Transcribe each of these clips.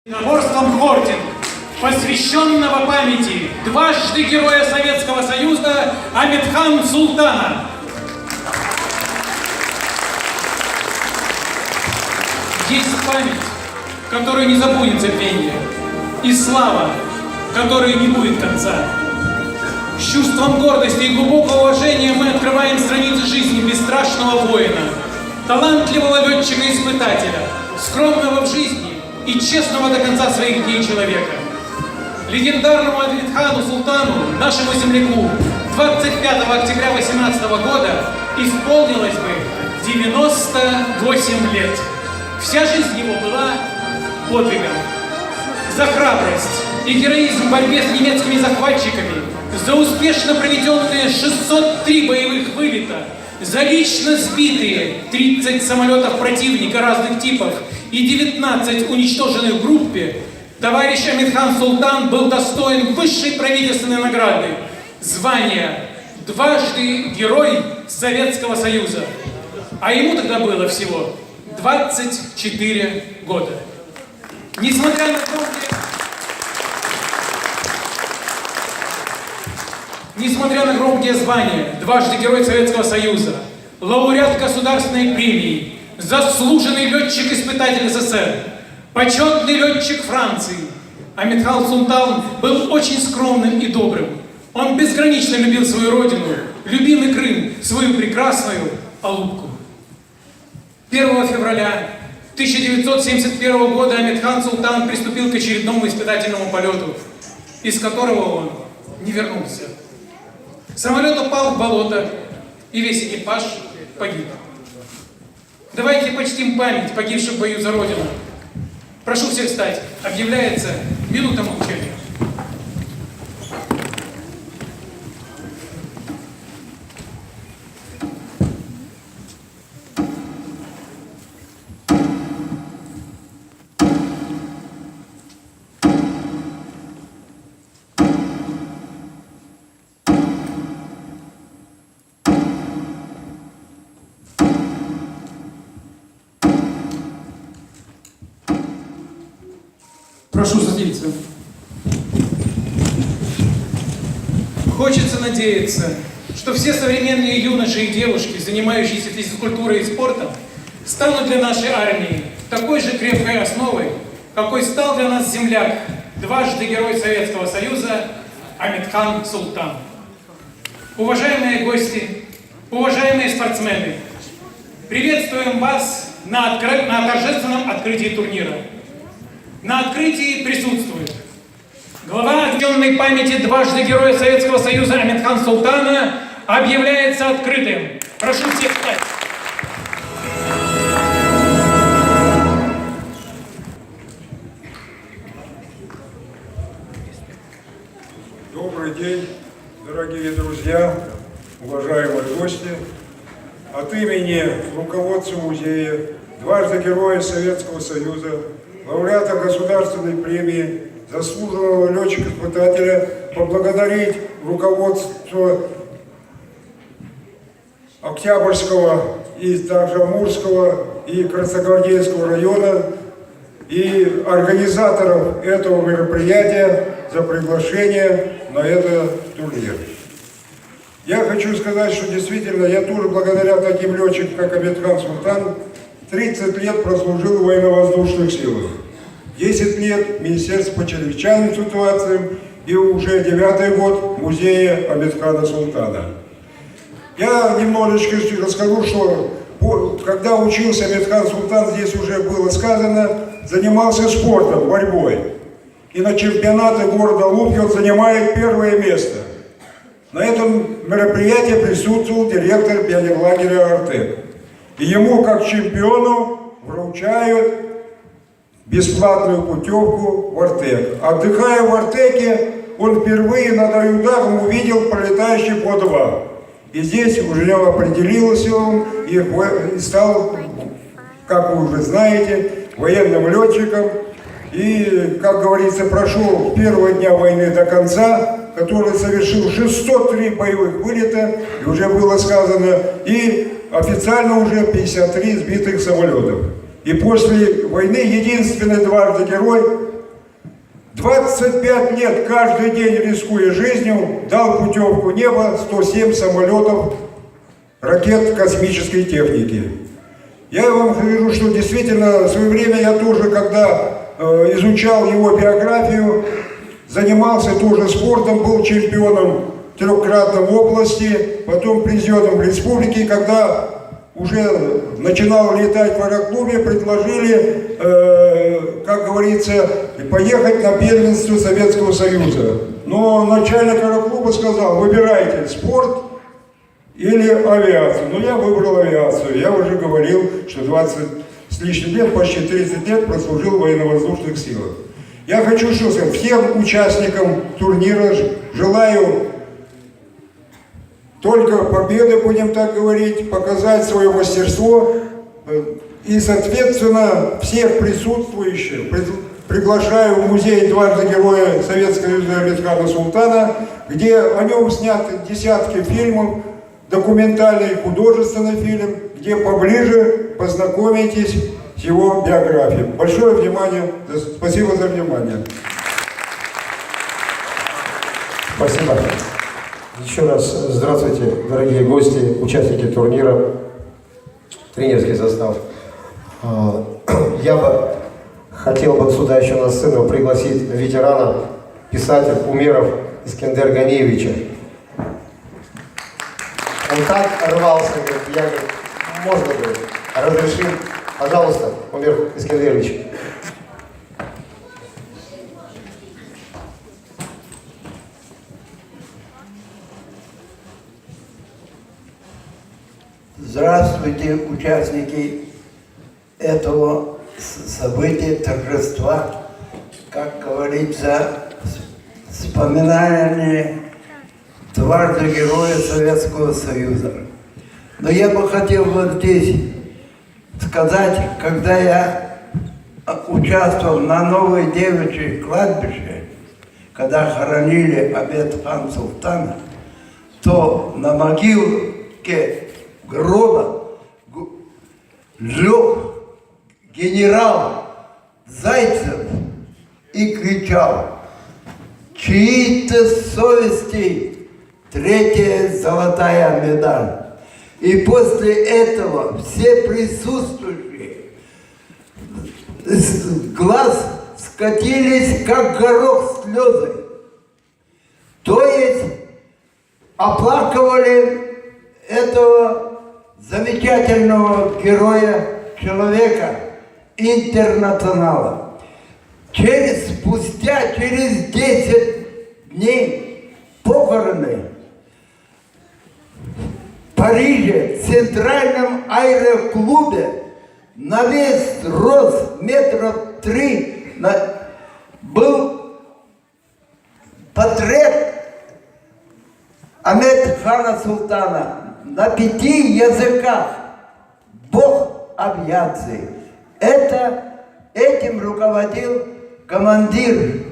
Наборством орден, посвященного памяти дважды Героя Советского Союза Амитхан Султана. Есть память, которую не забудет забвение, и слава, которой не будет конца. С чувством гордости и глубокого уважения мы открываем страницы жизни бесстрашного воина, талантливого летчика-испытателя, скромного в жизни и честного до конца своих дней человека. Легендарному Амитхану Султану, нашему земляку, 25 октября 2018 года исполнилось бы 98 лет. Вся жизнь его была подвигом. За храбрость и героизм в борьбе с немецкими захватчиками, за успешно проведенные 603 боевых вылета, за лично сбитые 30 самолетов противника разных типов и 19 уничтоженных в группе, товарищ Амитхан Султан был достоин высшей правительственной награды – звания дважды Герой Советского Союза. А ему тогда было всего 24 года. Несмотря на громкие звания, дважды Герой Советского Союза, лауреат государственной премии, заслуженный летчик-испытатель СССР, почетный летчик Франции, Амитхан Султан был очень скромным и добрым. Он безгранично любил свою родину, любимый Крым, свою прекрасную Алупку. 1 февраля 1971 года Амитхан Султан приступил к очередному испытательному полету, из которого он не вернулся. Самолет упал в болото, и весь экипаж погиб. Давайте почтим память погибших в бою за Родину. Прошу всех встать. Объявляется минута молчания. Прошу садиться. Хочется надеяться, что все современные юноши и девушки, занимающиеся физкультурой и спортом, станут для нашей армии такой же крепкой основой, какой стал для нас земляк, дважды Герой Советского Союза Амитхан Султан. Уважаемые гости, уважаемые спортсмены, приветствуем вас на торжественном открытии турнира. На открытии присутствует глава объединенной памяти дважды Героя Советского Союза Амитхан Султана объявляется открытым. Прошу всех встать. Добрый день, дорогие друзья, уважаемые гости. От имени руководства музея дважды Героя Советского Союза, лауреата государственной премии, заслуженного летчика-испытателя, поблагодарить руководство Октябрьского и также Амурского и Красногвардейского района и организаторов этого мероприятия за приглашение на этот турнир. Я хочу сказать, что действительно я тоже благодаря таким летчикам, как Амитхан Султан, 30 лет прослужил в военно-воздушных силах, 10 лет в Министерстве по чрезвычайным ситуациям и уже 9-й год в музее Амитхана Султана. Я немножечко расскажу, что когда учился Амитхан Султан, здесь уже было сказано, занимался спортом, борьбой. И на чемпионате города Алупки он занимает первое место. На этом мероприятии присутствовал директор пионерлагеря «Артек». И ему, как чемпиону, вручают бесплатную путевку в Артек. Отдыхая в Артеке, он впервые над Аюдагом увидел пролетающий По-2. И здесь уже определился он и стал, как вы уже знаете, военным летчиком. И, как говорится, прошел с первого дня войны до конца, который совершил 603 боевых вылета, и уже было сказано, и официально уже 53 сбитых самолетов. И после войны единственный дважды герой 25 лет каждый день, рискуя жизнью, дал путевку неба 107 самолетов, ракет космической техники. Я вам говорю, что действительно в свое время я тоже, когда изучал его биографию, занимался тоже спортом, был чемпионом трехкратным в области, потом президентом республики. Когда уже начинал летать в аэроклубе, предложили, как говорится, поехать на первенство Советского Союза. Но начальник аэроклуба сказал: выбирайте спорт или авиацию. Но я выбрал авиацию. Я уже говорил, что 20 с лишним лет, почти 30 лет прослужил в военно-воздушных силах. Я хочу что сказать, всем участникам турнира желаю только победы, будем так говорить, показать свое мастерство. И, соответственно, всех присутствующих приглашаю в музей «Дважды Героя Советского Союза» Амедхана Султана, где о нем сняты десятки фильмов, документальный и художественный фильм, где поближе познакомитесь с его биографией. Большое внимание, спасибо за внимание. Спасибо. Еще раз здравствуйте, дорогие гости, участники турнира, тренерский состав. Я бы хотел бы сюда еще на сцену пригласить ветерана, писатель Умеров Искендер Ганиевича. Он так рвался, говорит, я говорю, можно бы, разрешим, пожалуйста, Умер Искендерович. Здравствуйте, участники этого события, торжества, как говорится, вспоминание дважды Героя Советского Союза. Но я бы хотел вот здесь сказать, когда я участвовал на Новой девичьей кладбище, когда хоронили Амедхана Султана, то на могилке гроба лег генерал Зайцев и кричал: чьи-то совести третья золотая медаль. И после этого все присутствующие с глаз скатились, как горох, слезы. То есть оплакивали этого замечательного героя, человека, интернационала. Спустя через 10 дней похороны в Париже, в центральном аэроклубе, на весь рост метров 3 был портрет Амедхана Султана на 5 языках. Бог авиации. Этим руководил командир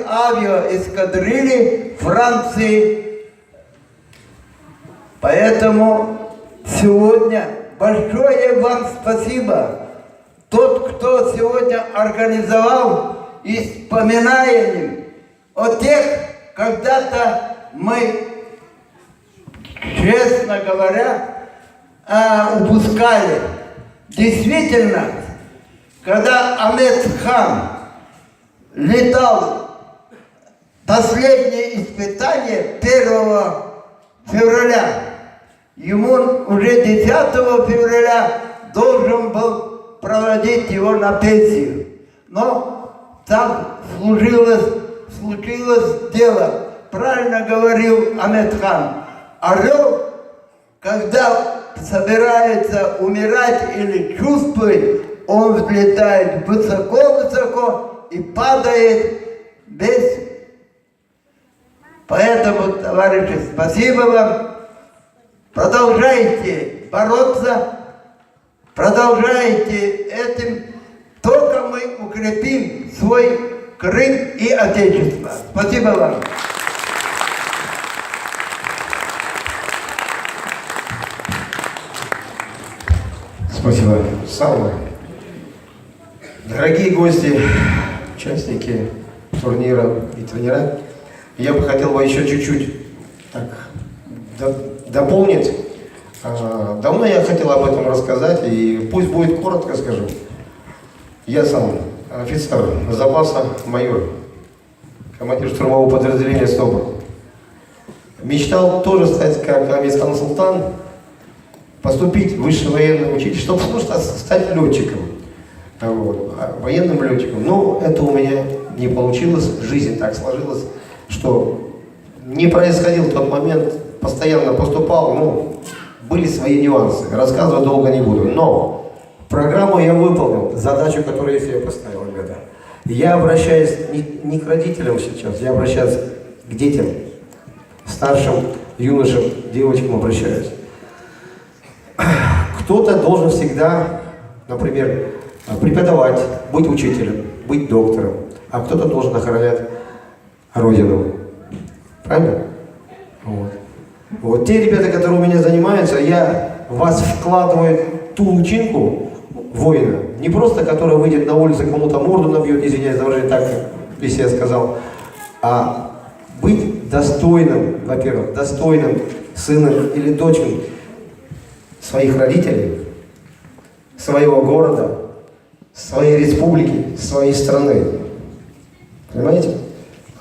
авиаэскадрильи Франции. Поэтому сегодня большое вам спасибо. Тот, кто сегодня организовал и вспоминаем о тех, когда-то мы, честно говоря, упускали. Действительно, когда Амедхан летал последнее испытание 1 февраля, ему уже 10 февраля должен был проводить его на пенсию. Но там случилось дело. Правильно говорил Амедхан. Орел, когда собирается умирать или чувствует, он взлетает высоко-высоко и падает без. Поэтому, товарищи, спасибо вам. Продолжайте бороться, продолжайте этим. Только мы укрепим свой Крым и Отечество. Спасибо вам. Спасибо. Самое Дорогие гости, участники турнира и тренера, я бы хотел бы еще чуть-чуть так, дополнить. Давно я хотел об этом рассказать, и пусть будет коротко скажу. Я сам офицер запаса, майор, командир штурмового подразделения СТОПа. Мечтал тоже стать, как Амирхан Султан, поступить в высшее военное училище, чтобы стать летчиком. Вот, военным летчиком. Но это у меня не получилось, жизнь так сложилась, что не происходил в тот момент, постоянно поступал, ну, были свои нюансы, рассказывать долго не буду. Но программу я выполнил, задачу, которую я себе поставил, ребята. Я обращаюсь не к родителям сейчас, я обращаюсь к детям, старшим юношам, девочкам обращаюсь. Кто-то должен всегда, например, преподавать, быть учителем, быть доктором, а кто-то должен охранять Родину. Правильно? Вот. Вот те ребята, которые у меня занимаются, я в вас вкладываю ту лучинку воина, не просто, который выйдет на улицу, кому-то морду набьет, извиняюсь за выражение, так, если я сказал, а быть достойным, во-первых, достойным сыном или дочерью своих родителей, своего города, своей республики, своей страны. Понимаете?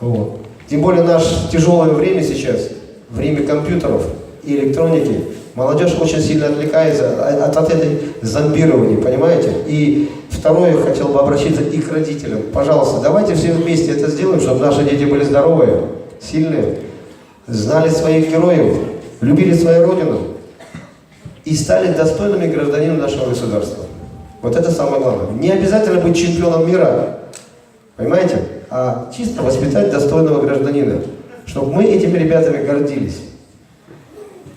Вот. Тем более наше тяжелое время сейчас, время компьютеров и электроники, молодежь очень сильно отвлекается от этой зомбирования, понимаете? И второе, я хотел бы обратиться и к родителям. Пожалуйста, давайте все вместе это сделаем, чтобы наши дети были здоровые, сильные, знали своих героев, любили свою родину и стали достойными гражданами нашего государства. Вот это самое главное. Не обязательно быть чемпионом мира, понимаете? А чисто воспитать достойного гражданина, чтобы мы этими ребятами гордились.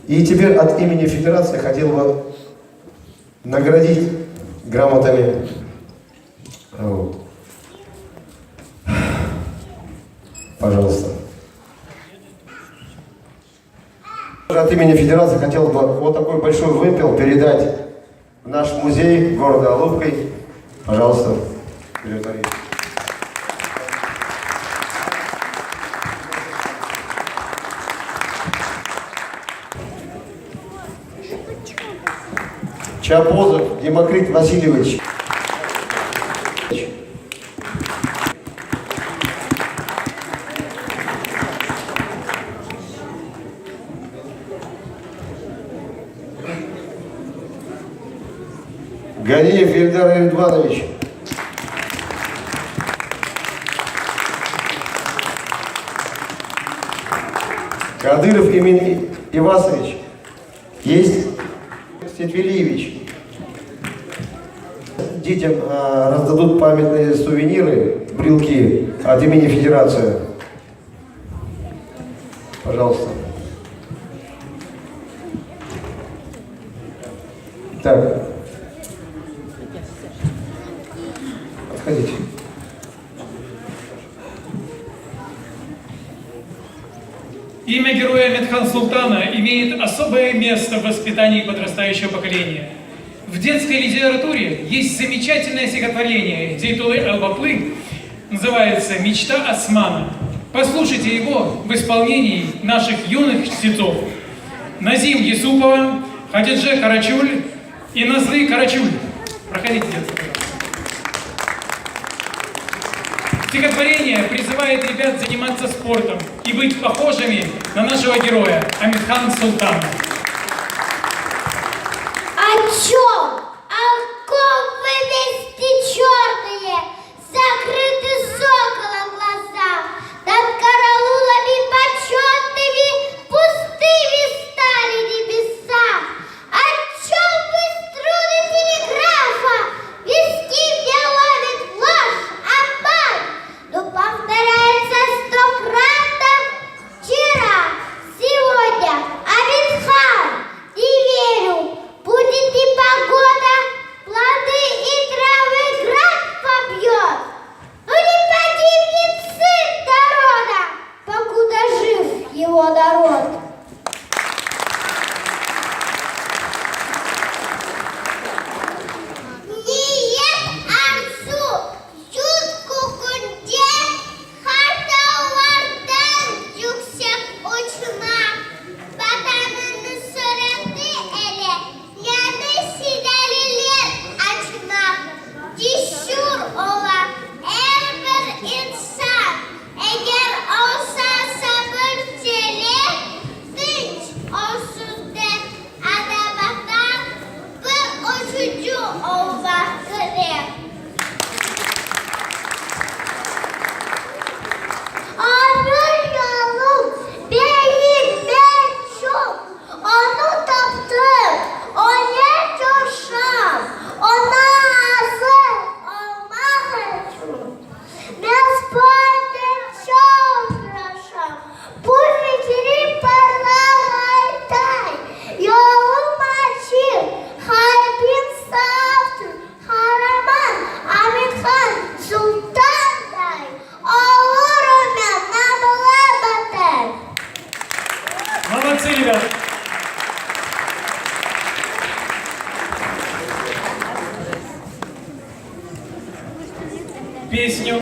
И теперь от имени Федерации хотел бы наградить грамотами. Вот. Пожалуйста. От имени Федерации хотел бы вот такой большой вымпел передать в наш музей города Алупкой. Пожалуйста, передайте. Чапозов Демокрит Васильевич. Ганиев Ильдар Ильдванович. Кадыров Имин Ивасович. Есть? Сетвелиевич. Детям раздадут памятные сувениры, брелки от имени Федерации. Пожалуйста. Так. Отходите. Имя героя Амирхан Султана имеет особое место в воспитании подрастающего поколения. В детской литературе есть замечательное стихотворение Зейтулы Албаклы, называется «Мечта Османа». Послушайте его в исполнении наших юных чтецов. Назим Юсупова, Хадидже Карачуль и Назлы Карачуль. Проходите, детство, пожалуйста. Стихотворение призывает ребят заниматься спортом и быть похожими на нашего героя Амирхан Султана. О чем? Оковы вести черные, закрыты соколом глаза, над караулами почетными пустыми стали небеса. О чем вы струны телеграфа? Виски мне ловит ложь, обман, но повторяется 100-кратно вчера, сегодня, Амирхан. песню